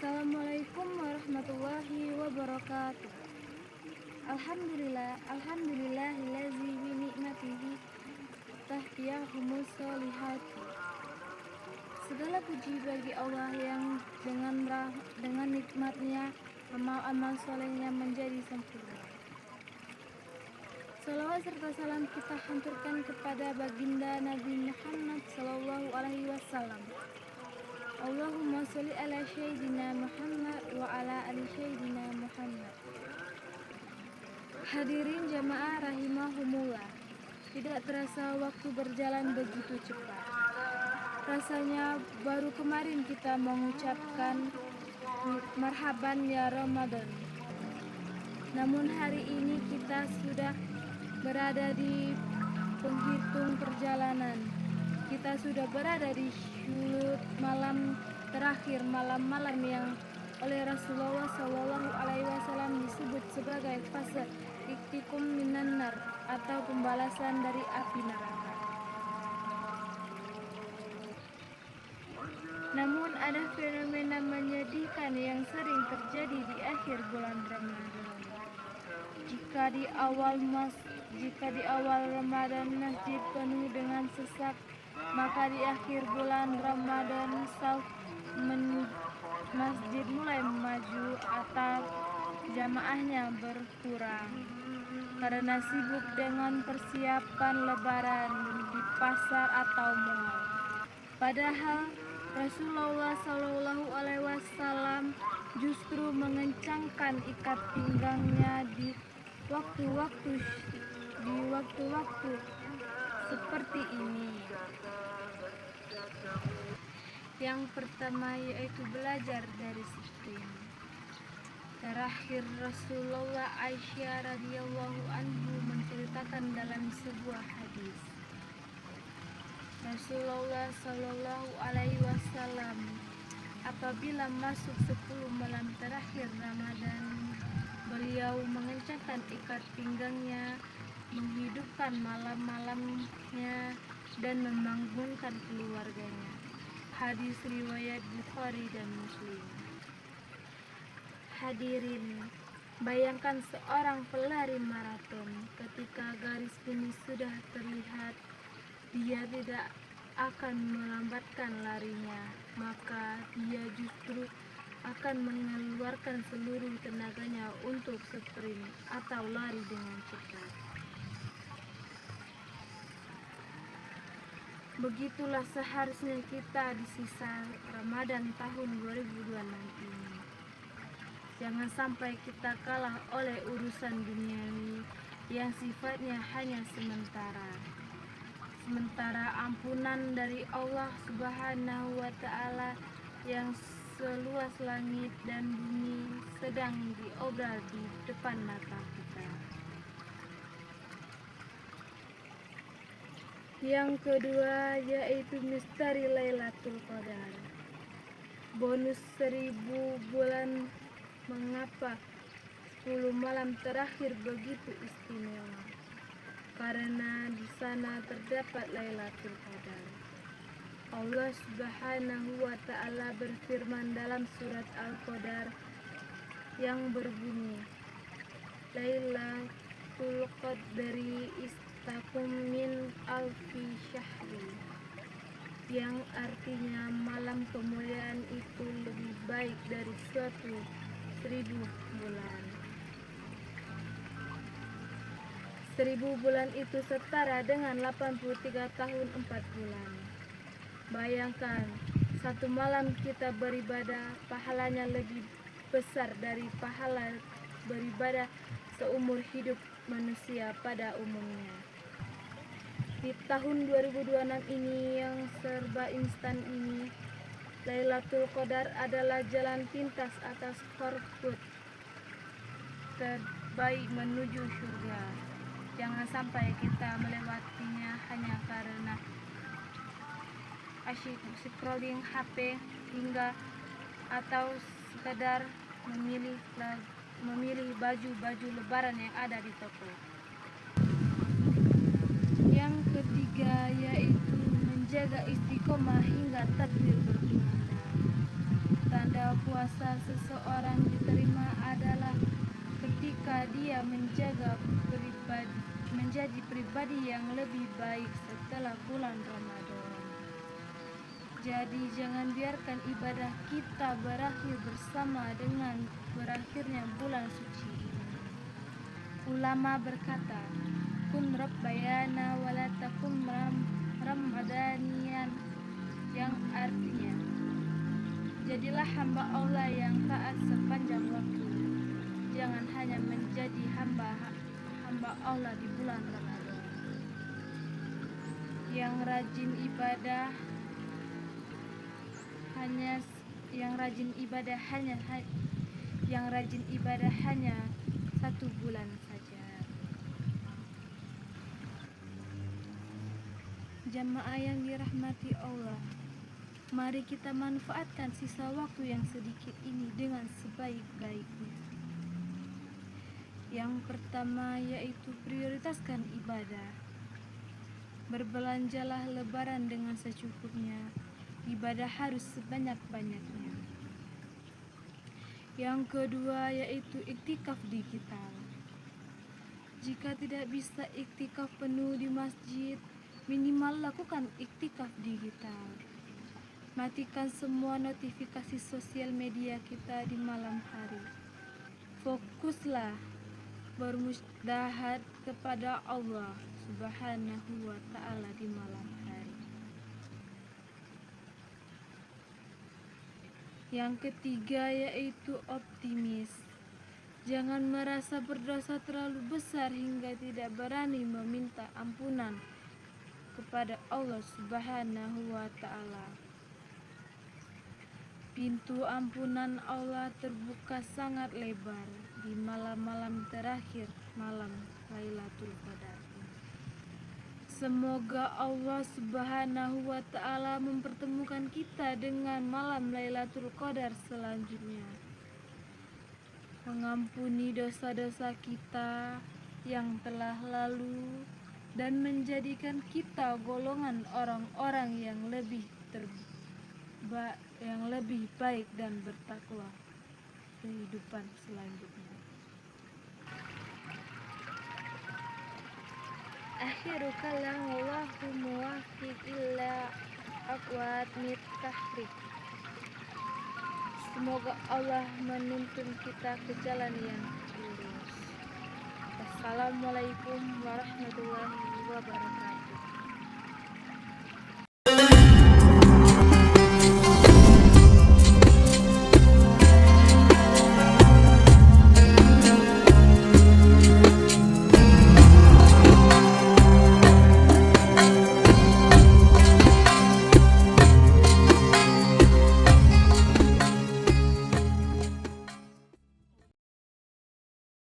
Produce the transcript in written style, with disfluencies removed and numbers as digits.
Assalamualaikum warahmatullahi wabarakatuh. Alhamdulillahillazi bi ni'matihi tahtiyahumus solihati. Segala puji bagi Allah yang dengan nikmatnya amal-amal solehnya menjadi sempurna. Salawat serta salam kita hancurkan kepada baginda Nabi Muhammad sallallahu alaihi wasallam. Allahumma sholli ala sayyidina Muhammad wa ala ali sayyidina Muhammad. Hadirin jamaah rahimahumullah. Tidak terasa waktu berjalan begitu cepat. Rasanya baru kemarin kita mengucapkan marhaban ya Ramadan. Namun hari ini kita sudah berada di penghitung perjalanan. Kita sudah berada di syurut malam terakhir, malam-malam yang oleh Rasulullah Shallallahu Alaihi Wasallam disebut sebagai fase iktikum minan nar atau pembalasan dari api neraka. Namun ada fenomena menyedihkan yang sering terjadi di akhir bulan Ramadan. Jika di awal Ramadan masjid penuh dengan sesak, maka di akhir bulan Ramadan masjid mulai maju atau jamaahnya berkurang karena sibuk dengan persiapan lebaran di pasar atau mal. Padahal Rasulullah Shallallahu Alaihi Wasallam justru mengencangkan ikat pinggangnya di waktu-waktu seperti ini. Yang pertama yaitu belajar dari sistem. Terakhir Rasulullah Aisyah radhiyallahu anhu menceritakan dalam sebuah hadis. Rasulullah Shallallahu Alaihi Wasallam apabila masuk 10 malam terakhir Ramadan, beliau mengencangkan ikat pinggangnya, menghidupkan malam-malamnya dan membangunkan keluarganya. Hadis riwayat Bukhari dan Muslim. Hadirin, bayangkan seorang pelari maraton ketika garis finish sudah terlihat, dia tidak akan melambatkan larinya, maka dia justru akan mengeluarkan seluruh tenaganya untuk sprint atau lari dengan cepat. Begitulah seharusnya kita di sisa Ramadan tahun 2026 ini. Jangan sampai kita kalah oleh urusan duniawi yang sifatnya hanya sementara. Sementara ampunan dari Allah Subhanahu wa Ta'ala yang seluas langit dan bumi sedang diobral di depan mata kita. Yang kedua yaitu misteri Lailatul Qadar. Bonus 1000 bulan. Mengapa 10 malam terakhir begitu istimewa? Karena di sana terdapat Lailatul Qadar. Allah Subhanahu wa Ta'ala berfirman dalam surat Al-Qadar yang berbunyi, Lailatul Qadri istakum min alfi syahri, yang artinya malam kemuliaan itu lebih baik dari suatu 1000 bulan. 1000 bulan itu setara dengan 83 tahun 4 bulan. Bayangkan, satu malam kita beribadah, pahalanya lebih besar dari pahala beribadah seumur hidup manusia pada umumnya. Di tahun 2026 ini yang serba instan ini, Lailatul Qadar adalah jalan pintas atas korput terbaik menuju surga. Jangan sampai kita melewatinya hanya karena asyik scrolling HP hingga atau sekedar memilih baju-baju lebaran yang ada di toko. Yang ketiga yaitu menjaga istiqomah hingga takbir berkumandang. Tanda bahwa puasa seseorang diterima adalah ketika dia menjadi pribadi yang lebih baik setelah bulan Ramadan. Jadi jangan biarkan ibadah kita berakhir bersama dengan berakhirnya bulan suci ini. Ulama berkata, kun rabbayana wala takum ramadanian, yang artinya, jadilah hamba Allah yang taat sepanjang waktu. Jangan hanya menjadi hamba Allah di bulan Ramadan. Yang rajin ibadah hanya 1 bulan saja. Jamaah yang dirahmati Allah, mari kita manfaatkan sisa waktu yang sedikit ini dengan sebaik-baiknya. Yang pertama yaitu prioritaskan ibadah. Berbelanjalah lebaran dengan secukupnya. Ibadah harus sebanyak-banyaknya. Yang kedua yaitu iktikaf digital. Jika tidak bisa iktikaf penuh di masjid, minimal lakukan iktikaf digital. Matikan semua notifikasi sosial media kita di malam hari. Fokuslah bermusyahadah kepada Allah Subhanahu wa ta'ala di malam hari. Yang ketiga yaitu optimis. Jangan merasa berdosa terlalu besar hingga tidak berani meminta ampunan kepada Allah Subhanahu wa ta'ala. Pintu ampunan Allah terbuka sangat lebar di malam-malam terakhir malam Lailatul Qadar. Semoga Allah Subhanahu wa ta'ala mempertemukan kita dengan malam Lailatul Qadar selanjutnya, mengampuni dosa-dosa kita yang telah lalu, dan menjadikan kita golongan orang-orang yang lebih baik dan bertakwa kehidupan selanjutnya. Akhiru kalam wallahu muwaffiq illa aqwat mit tahrik. Semoga Allah menuntun kita ke jalan yang lurus. Wassalamualaikum warahmatullahi wabarakatuh.